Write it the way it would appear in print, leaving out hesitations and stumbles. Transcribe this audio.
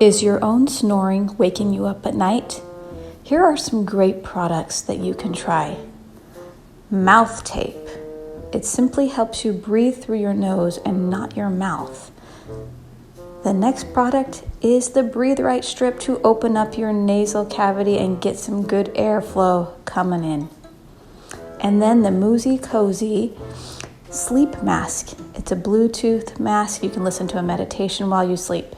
Is your own snoring waking you up at night? Here are some great products that you can try. Mouth tape. It simply helps you breathe through your nose and not your mouth. The next product is the Breathe Right strip to open up your nasal cavity and get some good airflow coming in. And then the Moozy Cozy sleep mask. It's a Bluetooth mask. You can listen to a meditation while you sleep.